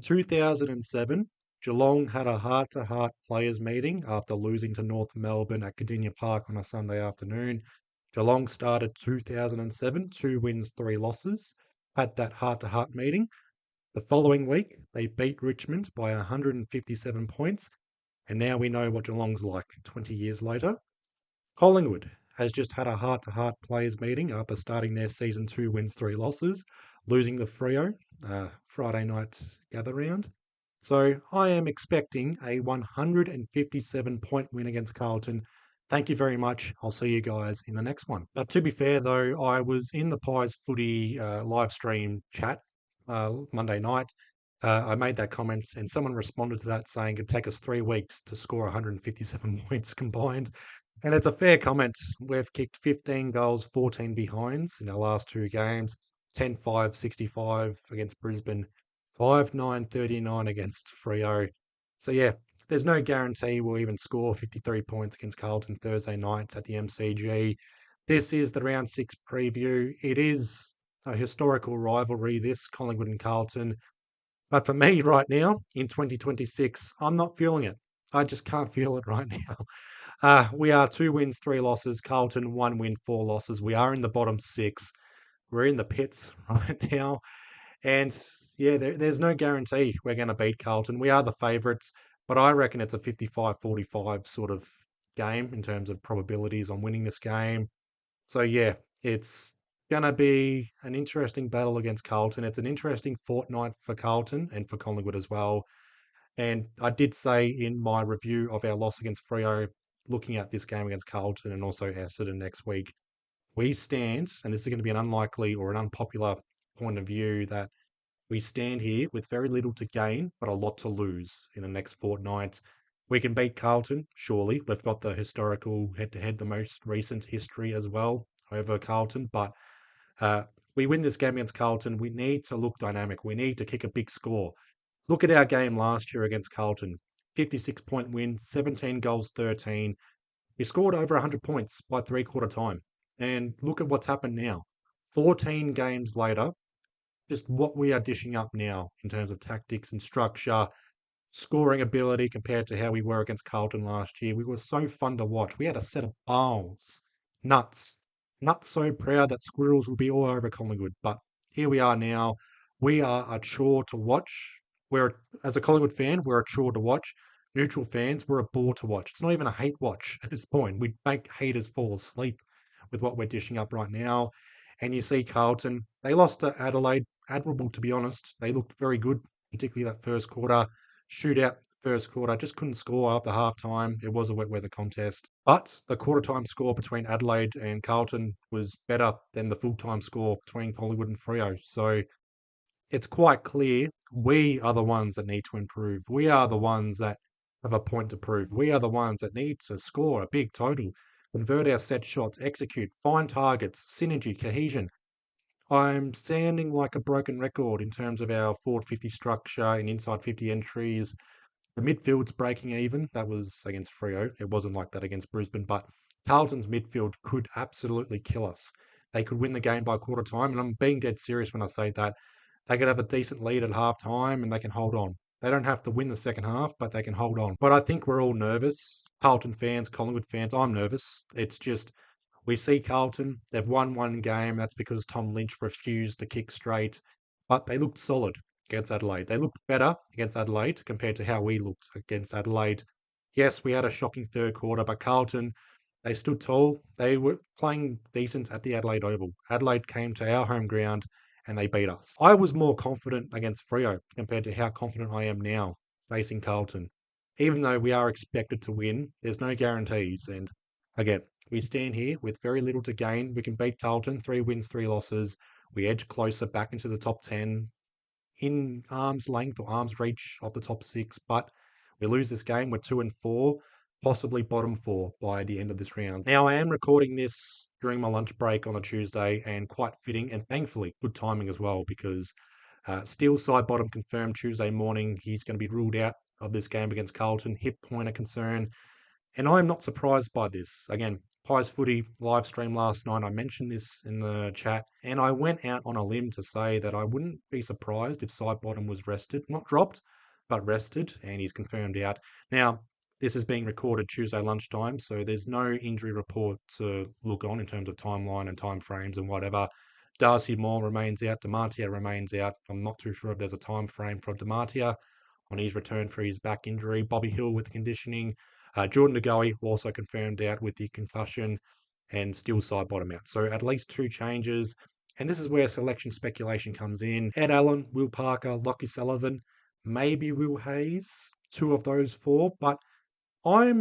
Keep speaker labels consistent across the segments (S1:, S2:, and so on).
S1: 2007, Geelong had a heart-to-heart players meeting after losing to North Melbourne at Cardinia Park on a Sunday afternoon. Geelong started 2007, 2 wins, 3 losses, had that heart-to-heart meeting. The following week, they beat Richmond by 157 points, and now we know what Geelong's like 20 years later. Collingwood has just had a heart-to-heart players meeting after starting their season 2 wins, 3 losses, losing the Freo Friday night gather round. So I am expecting a 157-point win against Carlton. Thank you very much. I'll see you guys in the next one. To be fair, though, I was in the Pies footy live stream chat Monday night. I made that comment and someone responded to that saying it'd take us 3 weeks to score 157 points combined. And it's a fair comment. We've kicked 15 goals, 14 behinds in our last 2 games, 10-5, 65 against Brisbane, 5-9, 39 against Freo. So yeah, there's no guarantee we'll even score 53 points against Carlton Thursday nights at the MCG. This is the round 6 preview. It is a historical rivalry, this Collingwood and Carlton. But for me right now, in 2026, I'm not feeling it. I just can't feel it right now. We are 2 wins, 3 losses. Carlton, 1 win, 4 losses. We are in the bottom 6. We're in the pits right now. And yeah, there's no guarantee we're going to beat Carlton. We are the favourites, but I reckon it's a 55-45 sort of game in terms of probabilities on winning this game. So yeah, it's going to be an interesting battle against Carlton. It's an interesting fortnight for Carlton and for Collingwood as well. And I did say in my review of our loss against Freo, looking at this game against Carlton and also Essendon next week, we stand, and this is going to be an unlikely or an unpopular point of view, that we stand here with very little to gain, but a lot to lose in the next fortnight. We can beat Carlton, surely. We've got the historical head-to-head, the most recent history as well over Carlton. But we win this game against Carlton. We need to look dynamic. We need to kick a big score. Look at our game last year against Carlton. 56-point win, 17 goals, 13. We scored over 100 points by three-quarter time. And look at what's happened now. 14 games later, just what we are dishing up now in terms of tactics and structure, scoring ability compared to how we were against Carlton last year. We were so fun to watch. We had a set of balls. Nuts. Nuts so proud that squirrels will be all over Collingwood. But here we are now. We are a chore to watch. As a Collingwood fan, we're a chore to watch. Neutral fans, we're a bore to watch. It's not even a hate watch at this point. We make haters fall asleep with what we're dishing up right now. And you see Carlton, they lost to Adelaide. Admirable, to be honest. They looked very good, particularly that first quarter. Shootout first quarter, just couldn't score after half time. It was a wet weather contest. But the quarter time score between Adelaide and Carlton was better than the full time score between Collingwood and Freo. So it's quite clear we are the ones that need to improve. We are the ones that have a point to prove. We are the ones that need to score a big total, convert our set shots, execute, find targets, synergy, cohesion. I'm standing like a broken record in terms of our forward 50 structure and inside 50 entries. The midfield's breaking even. That was against Freo. It wasn't like that against Brisbane, but Carlton's midfield could absolutely kill us. They could win the game by quarter time, and I'm being dead serious when I say that. They could have a decent lead at half time and they can hold on. They don't have to win the second half, but they can hold on. But I think we're all nervous. Carlton fans, Collingwood fans, I'm nervous. It's just we see Carlton, they've won 1 game. That's because Tom Lynch refused to kick straight. But they looked solid against Adelaide. They looked better against Adelaide compared to how we looked against Adelaide. Yes, we had a shocking third quarter, but Carlton, they stood tall. They were playing decent at the Adelaide Oval. Adelaide came to our home ground and they beat us. I was more confident against Freo compared to how confident I am now facing Carlton. Even though we are expected to win, there's no guarantees. And again, we stand here with very little to gain. We can beat Carlton, 3 wins, 3 losses. We edge closer back into the top 10 in arm's length or arm's reach of the top 6. But we lose this game. We're 2-4, possibly bottom 4 by the end of this round. Now, I am recording this during my lunch break on a Tuesday and quite fitting and thankfully good timing as well because Steele side bottom confirmed Tuesday morning. He's going to be ruled out of this game against Carlton. Hip pointer concern. And I'm not surprised by this. Again, Pies Footy live stream last night, I mentioned this in the chat, and I went out on a limb to say that I wouldn't be surprised if Sidebottom was rested, not dropped, but rested, and he's confirmed out. Now, this is being recorded Tuesday lunchtime, so there's no injury report to look on in terms of timeline and time frames and whatever. Darcy Moore remains out, Demartia remains out. I'm not too sure if there's a time frame for Demartia on his return for his back injury. Bobby Hill with the conditioning. Jordan DeGoey also confirmed out with the concussion and still side bottom out. So at least two changes. And this is where selection speculation comes in. Ed Allen, Will Parker, Lockie Sullivan, maybe Will Hayes, two of those four. But I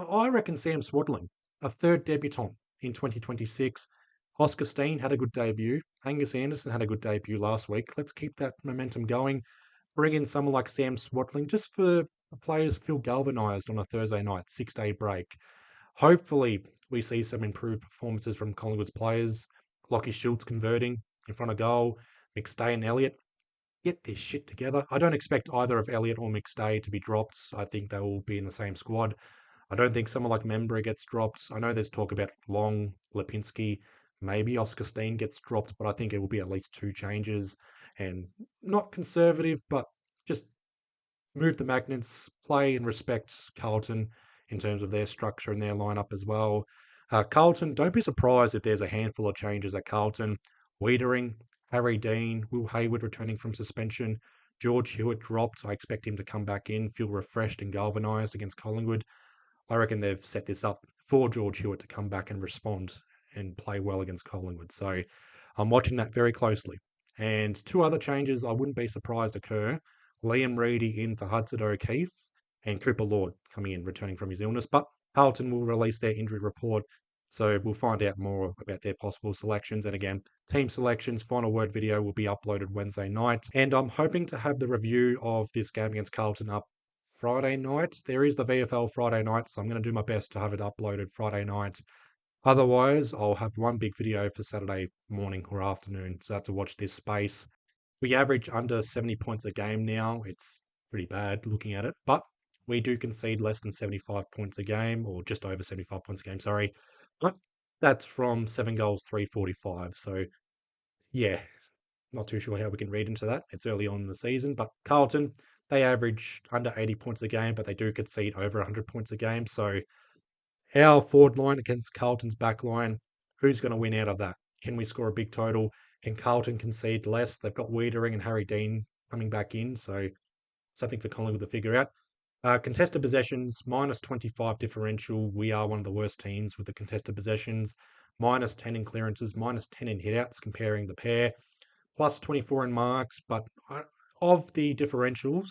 S1: reckon Sam Swadling, a third debutant in 2026. Oscar Steen had a good debut. Angus Anderson had a good debut last week. Let's keep that momentum going. Bring in someone like Sam Swadling just for the players feel galvanised on a Thursday night, 6-day break. Hopefully, we see some improved performances from Collingwood's players. Lockie Schultz converting in front of goal. McStay and Elliott, get this shit together. I don't expect either of Elliott or McStay to be dropped. I think they will be in the same squad. I don't think someone like Membra gets dropped. I know there's talk about Long, Lipinski, maybe Oscar Steen gets dropped, but I think it will be at least two changes and not conservative, but just move the magnets, play and respect Carlton in terms of their structure and their lineup as well. Carlton, don't be surprised if there's a handful of changes at Carlton. Wiedering, Harry Dean, Will Hayward returning from suspension, George Hewitt dropped. I expect him to come back in, feel refreshed and galvanised against Collingwood. I reckon they've set this up for George Hewitt to come back and respond and play well against Collingwood. So I'm watching that very closely. And two other changes I wouldn't be surprised occur. Liam Reedy in for Hudson O'Keefe and Cooper Lord coming in, returning from his illness. But Carlton will release their injury report. So we'll find out more about their possible selections. And again, team selections, final word video will be uploaded Wednesday night. And I'm hoping to have the review of this game against Carlton up Friday night. There is the VFL Friday night, so I'm going to do my best to have it uploaded Friday night. Otherwise, I'll have one big video for Saturday morning or afternoon, so I have to watch this space. We average under 70 points a game now. It's pretty bad looking at it, but we do concede less than 75 points a game, or just over 75 points a game, sorry. But that's from 7 goals, 345. So, yeah, not too sure how we can read into that. It's early on in the season, but Carlton, they average under 80 points a game, but they do concede over 100 points a game. So our forward line against Carlton's back line, who's going to win out of that? Can we score a big total? Can Carlton concede less? They've got Wiedering and Harry Dean coming back in, so something for Collingwood to figure out. Contested possessions, minus 25 differential. We are one of the worst teams with the contested possessions. Minus 10 in clearances, minus 10 in hitouts, comparing the pair plus 24 in marks, but of the differentials,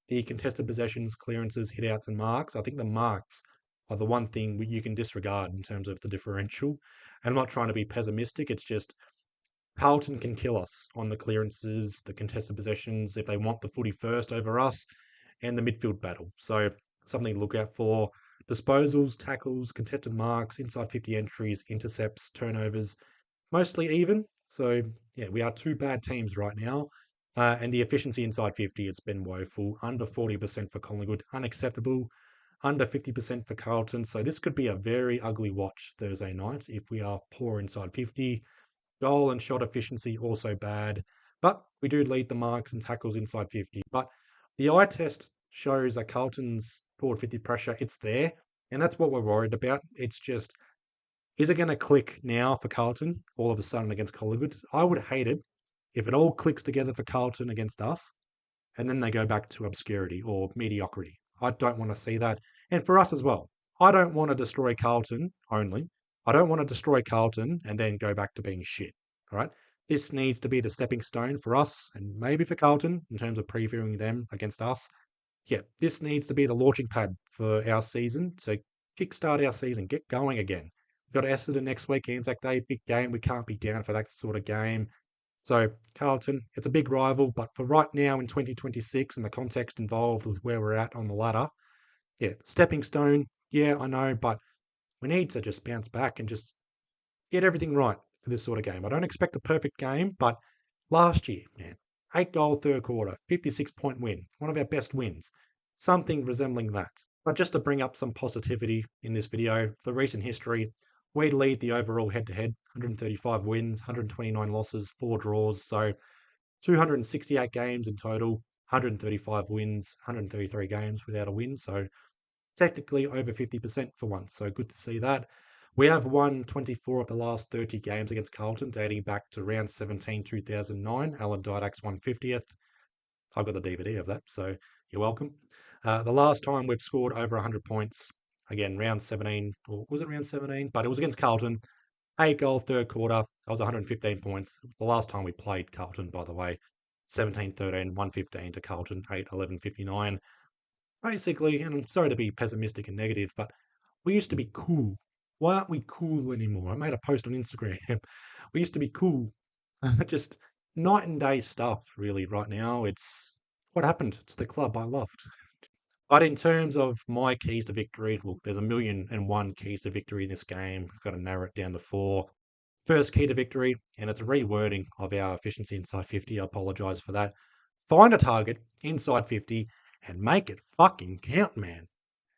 S1: the contested possessions, clearances, hitouts, and marks, I think the marks are the one thing you can disregard in terms of the differential. And I'm not trying to be pessimistic, it's just Carlton can kill us on the clearances, the contested possessions, if they want the footy first over us, and the midfield battle. So something to look out for. Disposals, tackles, contested marks, inside 50 entries, intercepts, turnovers, mostly even. So, yeah, we are two bad teams right now. And the efficiency inside 50, it's been woeful. Under 40% for Collingwood, unacceptable. Under 50% for Carlton. So this could be a very ugly watch Thursday night if we are poor inside 50. Goal and shot efficiency also bad. But we do lead the marks and tackles inside 50. But the eye test shows that Carlton's forward 50 pressure, it's there. And that's what we're worried about. It's just, is it going to click now for Carlton all of a sudden against Collingwood? I would hate it if it all clicks together for Carlton against us and then they go back to obscurity or mediocrity. I don't want to see that. And for us as well. I don't want to destroy Carlton only. I don't want to destroy Carlton and then go back to being shit. All right. This needs to be the stepping stone for us and maybe for Carlton in terms of previewing them against us. Yeah, this needs to be the launching pad for our season to kickstart our season, get going again. We've got Essendon next week, Anzac Day, big game. We can't be down for that sort of game. So, Carlton, it's a big rival, but for right now in 2026 and the context involved with where we're at on the ladder, yeah, stepping stone, yeah, I know, but we need to just bounce back and just get everything right for this sort of game. I don't expect a perfect game, but last year, man, 8-goal third quarter, 56-point win, one of our best wins, something resembling that. But just to bring up some positivity in this video, for recent history, we lead the overall head-to-head, 135 wins, 129 losses, 4 draws, so 268 games in total, 135 wins, 133 games without a win, so technically over 50% for once, so good to see that. We have won 24 of the last 30 games against Carlton, dating back to round 17, 2009. Alan Didak's 150th. I've got the DVD of that, so you're welcome. The last time we've scored over 100 points, again, round 17, or was it round 17? But it was against Carlton. 8-goal third quarter. That was 115 points. The last time we played Carlton, by the way, 17-13, 115 to Carlton, 8-11-59. Basically, and I'm sorry to be pessimistic and negative, but we used to be cool. Why aren't we cool anymore? I made a post on Instagram. We used to be cool. Just night and day stuff, really, right now. It's what happened to the club I loved. But in terms of my keys to victory, look, there's a million and one keys to victory in this game. I've got to narrow it down to 4. First key to victory, and it's a rewording of our efficiency inside 50. I apologize for that. Find a target inside 50 and make it fucking count, man.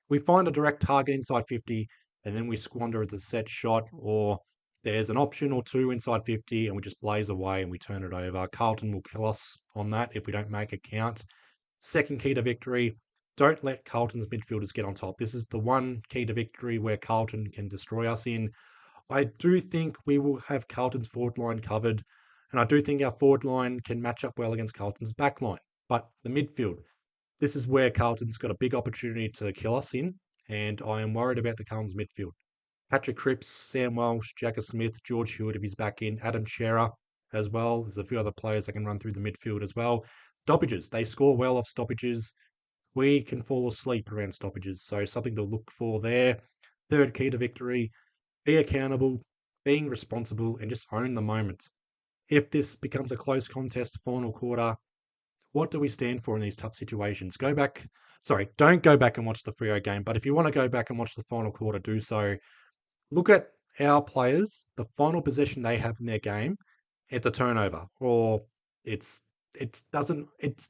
S1: We find a direct target inside 50 and then we squander the set shot, or there's an option or two inside 50 and we just blaze away and we turn it over. Carlton will kill us on that if we don't make it count. Second key to victory, don't let Carlton's midfielders get on top. This is the one key to victory where Carlton can destroy us in. I do think we will have Carlton's forward line covered, and I do think our forward line can match up well against Carlton's back line. But the midfield, this is where Carlton's got a big opportunity to kill us in, and I am worried about the Carlton's midfield. Patrick Cripps, Sam Welsh, Jacka Smith, George Hewitt if he's back in, Adam Shearer as well. There's a few other players that can run through the midfield as well. Stoppages, they score well off stoppages. We can fall asleep around stoppages, so something to look for there. Third key to victory, be accountable, being responsible, and just own the moment. If this becomes a close contest, final quarter, what do we stand for in these tough situations? Don't go back and watch the Freo game, but if you want to go back and watch the final quarter, do so. Look at our players, the final possession they have in their game, it's a turnover, or it's it's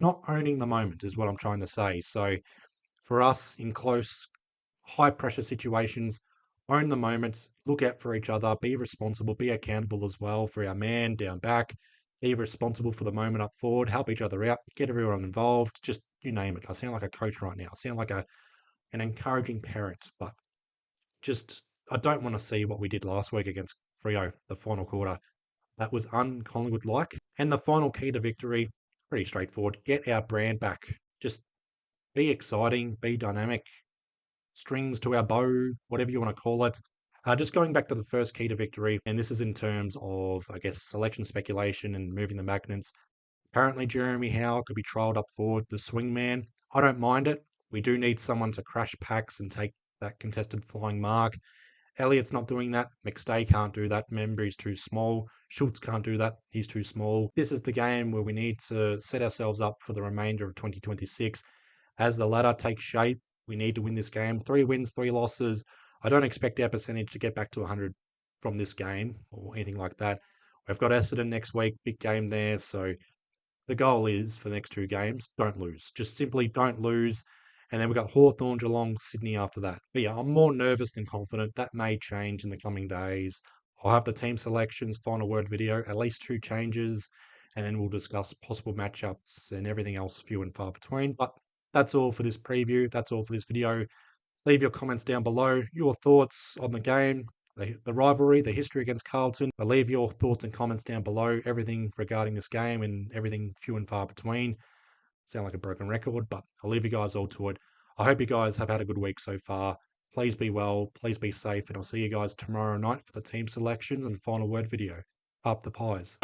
S1: not owning the moment, is what I'm trying to say. So for us in close, high pressure situations, own the moment, look out for each other, be responsible, be accountable as well for our man down back, be responsible for the moment up forward, help each other out, get everyone involved, just you name it. I sound like a coach right now. I sound like an encouraging parent, but just I don't want to see what we did last week against Freo, the final quarter. That was un-Collingwood like. And the final key to victory, pretty straightforward. Get our brand back. Just be exciting, be dynamic, strings to our bow, whatever you want to call it. Just going back to the first key to victory, and this is in terms of, I guess, selection speculation and moving the magnets. Apparently, Jeremy Howe could be trialled up forward, the swing man. I don't mind it. We do need someone to crash packs and take that contested flying mark. Elliott's not doing that. McStay can't do that. Remember, he's too small. Schultz can't do that. He's too small. This is the game where we need to set ourselves up for the remainder of 2026. As the ladder takes shape, we need to win this game. 3 wins, 3 losses. I don't expect our percentage to get back to 100 from this game or anything like that. We've got Essendon next week, big game there. So the goal is for the next 2 games, don't lose. Just simply don't lose. And then we've got Hawthorn, Geelong, Sydney after that. But yeah, I'm more nervous than confident. That may change in the coming days. I'll have the team selections, final word video, at least 2 changes, and then we'll discuss possible matchups and everything else few and far between. But that's all for this preview. That's all for this video. Leave your comments down below, your thoughts on the game, the rivalry, the history against Carlton. Leave your thoughts and comments down below, everything regarding this game and everything few and far between. Sound like a broken record, but I'll leave you guys all to it. I hope you guys have had a good week so far. Please be well, please be safe, and I'll see you guys tomorrow night for the team selections and final word video. Up the pies.